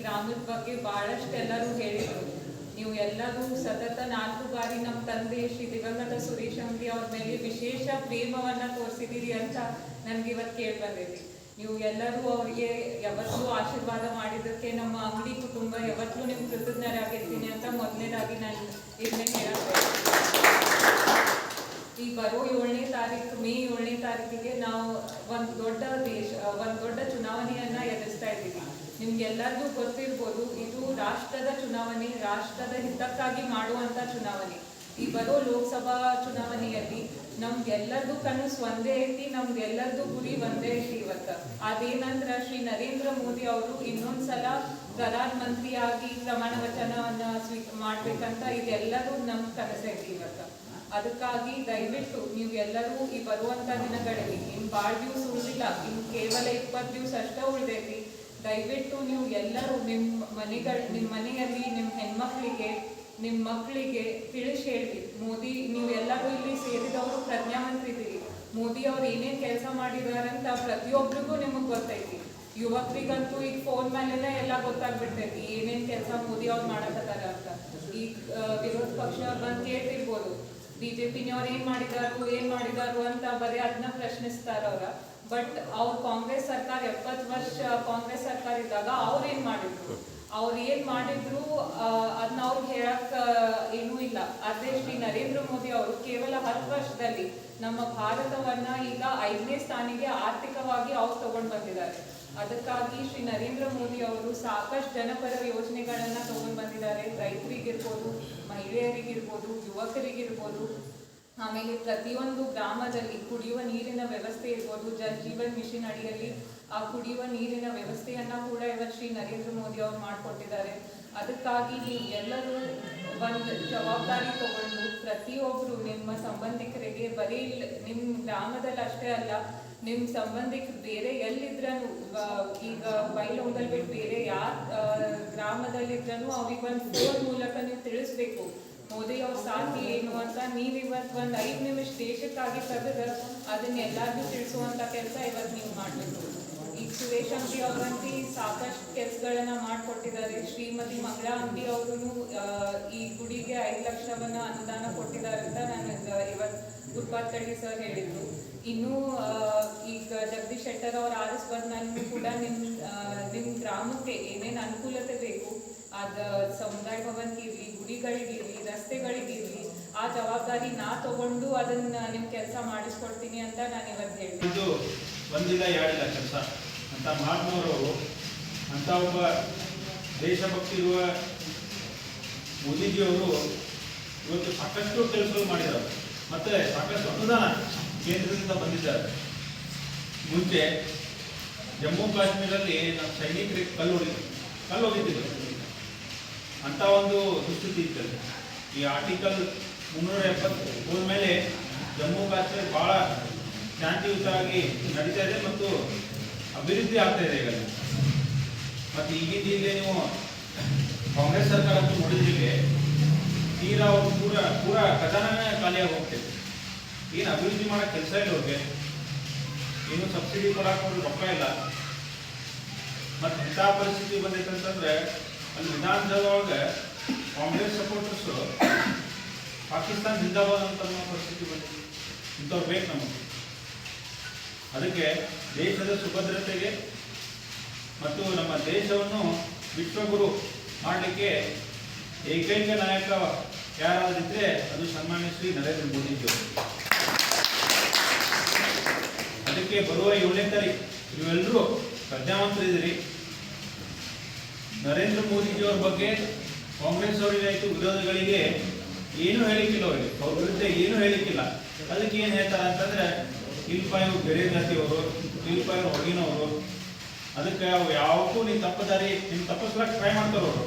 ಗ್ರಾಮದ ಬಗ್ಗೆ ಬಹಳಷ್ಟು ಎಲ್ಲರೂ ಹೇಳಿದರು. ನೀವು ಎಲ್ಲರೂ ಸತತ 4 ಬಾರಿ ನಮ್ಮ ತಂದೆ ಶ್ರೀ ದಿವಂಗತ ಸುರೇಶ್ ಅಂಗಡಿ ಅವ್ರ ಮೇಲೆ ವಿಶೇಷ ಪ್ರೇಮವನ್ನ ತೋರಿಸಿದ್ದೀರಿ ಅಂತ ನನ್ಗೆ ಇವತ್ತು ಕೇಳಿ ಬಂದೈತಿ. ನೀವು ಎಲ್ಲರೂ ಅವರಿಗೆ ಯಾವತ್ತೂ ಆಶೀರ್ವಾದ ಮಾಡಿದ್ದಕ್ಕೆ ನಮ್ಮ ಅಂಗಡಿ ಕುಟುಂಬ ಯಾವತ್ತೂ ನಿಮ್ಗೆ ಕೃತಜ್ಞರಾಗಿರ್ತೀನಿ ಅಂತ ಮೊದಲನೇದಾಗಿ ನಾನು ಇದನ್ನೇ ಹೇಳಕ್ಕೆ. ಈ ಬರೋ 7ನೇ ತಾರೀಕು ಮೇ 7ನೇ ತಾರೀಕಿಗೆ ನಾವು ಒಂದು ದೊಡ್ಡ ಚುನಾವಣೆಯನ್ನ ಎದುರಿಸ್ತಾ ಇದ್ದೀವಿ. ನಿಮ್ಗೆಲ್ಲರಿಗೂ ಗೊತ್ತಿರ್ಬೋದು, ಇದು ರಾಷ್ಟ್ರದ ಚುನಾವಣೆ, ರಾಷ್ಟ್ರದ ಹಿತಕ್ಕಾಗಿ ಮಾಡುವಂತ ಚುನಾವಣೆ. ಈ ಬರೋ ಲೋಕಸಭಾ ಚುನಾವಣೆಯಲ್ಲಿ ನಮ್ಗೆಲ್ಲರದು ಕನಸು ಒಂದೇ ಐತಿ, ನಮ್ಗೆಲ್ಲರದು ಗುರಿ ಒಂದೇ ಐತಿ. ಇವತ್ತು ಅದೇನಂದ್ರ ಶ್ರೀ ನರೇಂದ್ರ ಮೋದಿ ಅವರು ಇನ್ನೊಂದ್ಸಲ ಪ್ರಧಾನ ಮಂತ್ರಿಯಾಗಿ ಪ್ರಮಾಣ ವಚನವನ್ನ ಮಾಡ್ಬೇಕಂತ ಇದೆಲ್ಲರೂ ನಮ್ ಕನಸೈತಿ ಇವತ್ತು. ಅದಕ್ಕಾಗಿ ದಯವಿಟ್ಟು ನೀವು ಎಲ್ಲರೂ ಈ ಬರುವಂತ ದಿನಗಳಲ್ಲಿ ಇನ್ನು ಭಾಳ ದಿವಸ ಉಳಿದಿಲ್ಲ, ಇನ್ನು ಕೇವಲ 20 ದಿವಸ ಅಷ್ಟೇ ಉಳಿದೈತಿ. ದಯವಿಟ್ಟು ನೀವು ಎಲ್ಲರೂ ನಿಮ್ಮ ಮನೆಯಲ್ಲಿ ನಿಮ್ಮ ಹೆಣ್ಮಕ್ಳಿಗೆ, ನಿಮ್ಮ ಮಕ್ಕಳಿಗೆ ತಿಳಿಸಿ ಹೇಳಿ. ಮೋದಿ, ನೀವು ಎಲ್ಲರೂ ಇಲ್ಲಿ ಸೇರಿದವರು ಪ್ರಜ್ಞಾವಂತರಿದ್ದೀರಿ. ಮೋದಿ ಅವ್ರು ಏನೇನು ಕೆಲಸ ಮಾಡಿದಾರಂತ ಪ್ರತಿಯೊಬ್ಬರಿಗೂ ನಿಮಗೆ ಗೊತ್ತೈತಿ. ಯುವಕರಿಗಂತೂ ಈಗ ಫೋನ್ ಮೇಲೆಲ್ಲ ಎಲ್ಲ ಗೊತ್ತಾಗ್ಬಿಡ್ತೈತಿ ಏನೇನು ಕೆಲಸ ಮೋದಿ ಅವ್ರು ಮಾಡಕತ್ತಾರ ಅಂತ. ಈಗ ವಿರೋಧ ಪಕ್ಷ ಬಂದು ಕೇಳ್ತಿರ್ಬೋದು, ಬಿಜೆಪಿನವ್ರು ಏನ್ ಮಾಡಿದಾರು ಅಂತ ಬರೀ ಅದನ್ನ ಪ್ರಶ್ನಿಸ್ತಾರ ಅವ್ರ. ಬಟ್ ಅವ್ರು ಕಾಂಗ್ರೆಸ್ ಸರ್ಕಾರ 70 ವರ್ಷ ಕಾಂಗ್ರೆಸ್ ಸರ್ಕಾರ ಇದ್ದಾಗ ಅವ್ರು ಏನ್ ಮಾಡಿದ್ರು ಅದನ್ನ ಅವ್ರಿಗೆ ಹೇಳಕ್ ಏನೂ ಇಲ್ಲ. ಅದೇ ಶ್ರೀ ನರೇಂದ್ರ ಮೋದಿ ಅವರು ಕೇವಲ 10 ವರ್ಷದಲ್ಲಿ ನಮ್ಮ ಭಾರತವನ್ನ ಈಗ 5ನೇ ಸ್ಥಾನಿಗೆ ಆರ್ಥಿಕವಾಗಿ ಅವ್ರು ತಗೊಂಡ್ ಬಂದಿದ್ದಾರೆ. ಅದಕ್ಕಾಗಿ ಶ್ರೀ ನರೇಂದ್ರ ಮೋದಿ ಅವರು ಸಾಕಷ್ಟು ಜನಪರ ಯೋಜನೆಗಳನ್ನ ತಗೊಂಡ್ ಬಂದಿದ್ದಾರೆ. ರೈತರಿಗಿರ್ಬೋದು, ಮಹಿಳೆಯರಿಗಿರ್ಬೋದು, ಯುವಕರಿಗಿರ್ಬೋದು. ಆಮೇಲೆ ಪ್ರತಿಯೊಂದು ಗ್ರಾಮದಲ್ಲಿ ಕುಡಿಯುವ ನೀರಿನ ವ್ಯವಸ್ಥೆ ಇರ್ಬೋದು, ಜಲ್ ಜೀವನ್ ಮಿಷನ್ ಅಡಿಯಲ್ಲಿ ಆ ಕುಡಿಯುವ ನೀರಿನ ವ್ಯವಸ್ಥೆಯನ್ನ ಕೂಡ ಇವತ್ತು ಶ್ರೀ ನರೇಂದ್ರ ಮೋದಿ ಅವರು ಮಾಡಿಕೊಟ್ಟಿದ್ದಾರೆ. ಅದಕ್ಕಾಗಿ ನೀವು ಎಲ್ಲರೂ ಒಂದು ಜವಾಬ್ದಾರಿ ತಗೊಂಡು ಪ್ರತಿಯೊಬ್ಬರು ನಿಮ್ಮ ಸಂಬಂಧಿಕರಿಗೆ, ಬರೀ ನಿಮ್ಮ ಗ್ರಾಮದಲ್ಲಿ ಅಷ್ಟೇ ಅಲ್ಲ, ನಿಮ್ಮ ಸಂಬಂಧಿಕರು ಬೇರೆ ಎಲ್ಲಿದ್ರೂ, ಈಗ ಬೈಲೊಂಗಲ್ ಬಿಟ್ಟು ಬೇರೆ ಯಾರ ಗ್ರಾಮದಲ್ಲಿದ್ರೂ ಅವ್ರಿಗೆ ಒಂದು ಫೋನ್ ಮೂಲಕ ನೀವು ತಿಳಿಸ್ಬೇಕು ಮೋದಿ ಅವ್ರ ಸಾಥಿ ಏನು ಅಂತ. ನೀವು ಇವತ್ತು ಒಂದು 5 ನಿಮಿಷ ದೇಶಕ್ಕಾಗಿ ಕರೆದ ಅದನ್ನ ಎಲ್ಲರಿಗೂ ತಿಳಿಸುವಂತ ಕೆಲಸ ಇವತ್ತು ನೀವು ಮಾಡಬೇಕು. ಈಗ ಸುರೇಶ್ ಅಂಗಡಿ ಅವರಂತಿ ಸಾಕಷ್ಟು ಕೆಲಸಗಳನ್ನ ಮಾಡಿಕೊಟ್ಟಿದ್ದಾರೆ. ಶ್ರೀಮತಿ ಮಂಗಳಾ ಅಂಗಡಿ ಅವರು ಈ ಗುಡಿಗೆ 5 ಲಕ್ಷವನ್ನ ಅನುದಾನ ಕೊಟ್ಟಿದ್ದಾರೆ ಅಂತ ನನಗೆ ಇವತ್ತು ಗುರುಪಾತಳ್ಳಿ ಸರ್ ಹೇಳಿದ್ರು. ಇನ್ನೂ ಈಗ ಜಗದೀಶ್ ಶೆಟ್ಟರ್ ಅವ್ರ ಬಂದ್ ನನಗೂ ಕೂಡ ನಿಮ್ಮ ಗ್ರಾಮಕ್ಕೆ ಏನೇನು ಅನುಕೂಲತೆ ಬೇಕು, ಅದು ಸಮುದಾಯ ಭವನ್ಗಿರ್ಲಿ, ಗುಡಿಗಳಿಗಿರ್ಲಿ, ರಸ್ತೆಗಳಿಗಿರ್ಲಿ, ಆ ಜವಾಬ್ದಾರಿ ನಾ ತಗೊಂಡು ಅದನ್ನ ನಿಮ್ ಕೆಲಸ ಮಾಡಿಸ್ಕೊಡ್ತೀನಿ ಅಂತ ನಾನು ಇವತ್ತು ಹೇಳ್ತೀನಿ. ಒಂದಿಲ್ಲ ಎರಡಿಲ್ಲ ಕೆಲಸ ಅಂತ ಮಹಾತ್ಮವರು ಅಂತ ಒಬ್ಬ ದೇಶಭಕ್ತಿ ಇರುವ ಮೋದಿಜಿಯವರು ಇವತ್ತು ಸಾಕಷ್ಟು ಕೆಲಸಗಳು ಮಾಡಿದ್ದಾರೆ. ಮತ್ತೆ ಸಾಕಷ್ಟು ಅನುದಾನ ಕೇಂದ್ರದಿಂದ ಬಂದಿದ್ದಾರೆ. ಮುಂಚೆ ಜಮ್ಮು ಕಾಶ್ಮೀರಲ್ಲಿ ನಮ್ಮ ಸೈನಿಕರಿಗೆ ಕಲ್ಲು ಹೋಗಿದ್ದರು ಅಂತ ಒಂದು ದುಸ್ಥಿತಿ ಇರ್ತದೆ. ಈ ಆರ್ಟಿಕಲ್ 370 ಹೋದ್ಮೇಲೆ ಜಮ್ಮು ಕಾಶ್ಮೀರ ಬಹಳ ಶಾಂತಿಯುತವಾಗಿ ನಡೀತಾ ಇದೆ ಮತ್ತು ಅಭಿವೃದ್ಧಿ ಆಗ್ತಾ ಇದೆ. ಈಗ ಮತ್ತು ಈಗಿನ ಜಿಲ್ಲೆ ನೀವು ಕಾಂಗ್ರೆಸ್ ಸರ್ಕಾರ ಅಂತೂ ನೋಡಿದ್ರೆ ತೀರಾ ಅವ್ರು ಪೂರ ಖಜಾನೆ ಖಾಲಿಯಾಗಿ ಹೋಗ್ತೈತೆ. ಏನು ಅಭಿವೃದ್ಧಿ ಮಾಡೋ ಕೆಲಸ ಇಲ್ಲ ಅವ್ರಿಗೆ, ಏನು ಸಬ್ಸಿಡಿ ಕೊಡಕ್ಕೆ ಅವ್ರಿಗೆ ರೊಕ್ಕ ಇಲ್ಲ. ಮತ್ತು ಎಂಥ ಪರಿಸ್ಥಿತಿ ಬಂದೈತೆ ಅಂತಂದ್ರೆ ಅಲ್ಲಿ ವಿಧಾನಸಭೆಯೊಳಗೆ ಕಾಂಗ್ರೆಸ್ ಸಪೋರ್ಟರ್ಸು ಪಾಕಿಸ್ತಾನ ಜಿಂದಾಬಾದ್ ಅಂತ ಪರಿಸ್ಥಿತಿ ಬಂದಿದೆ. ಇಂಥವ್ರು ಬೇಕು ನಮಗೆ. ಅದಕ್ಕೆ ದೇಶದ ಸುಭದ್ರತೆಗೆ ಮತ್ತು ನಮ್ಮ ದೇಶವನ್ನು ವಿಶ್ವಗುರು ಮಾಡಲಿಕ್ಕೆ ಏಕೈಕ ನಾಯಕ ಯಾರಾದಿದ್ರೆ ಅದು ಸನ್ಮಾನ್ಯ ಶ್ರೀ ನರೇಂದ್ರ ಮೋದಿಜಿಯವರು. ಅದಕ್ಕೆ ಬರುವ 7ನೇ ತಾರೀಕು ನೀವೆಲ್ಲರೂ ಪ್ರಜ್ಞಾವಂತರಿದ್ದೀರಿ. ನರೇಂದ್ರ ಮೋದಿಜಿಯವ್ರ ಬಗ್ಗೆ ಕಾಂಗ್ರೆಸ್ ಅವರಿಗಾಯಿತು ವಿರೋಧಿಗಳಿಗೆ ಏನೂ ಹೇಳಿಕ್ಕಿಲ್ಲ, ಅವ್ರ ವಿರುದ್ಧ ಏನೂ ಹೇಳಿಕ್ಕಿಲ್ಲ. ಅದಕ್ಕೆ ಏನು ಹೇಳ್ತಾರೆ ಅಂತಂದ್ರೆ ಇಲ್ಪ ಇವ್ರು ಬೇರೆ ಜಾತಿಯವರು, ಇಲ್ಪ ಇವ್ರು ಹೊರಗಿನವರು, ಅದಕ್ಕೆ ಅವು ಯಾವತ್ತೂ ನೀವು ತಪ್ಪದಾರಿ ನಿಮ್ಗೆ ತಪ್ಪಿಸ್ಲಕ್ಕೆ ಟ್ರೈ ಮಾಡ್ತಾರೆ ಅವರು.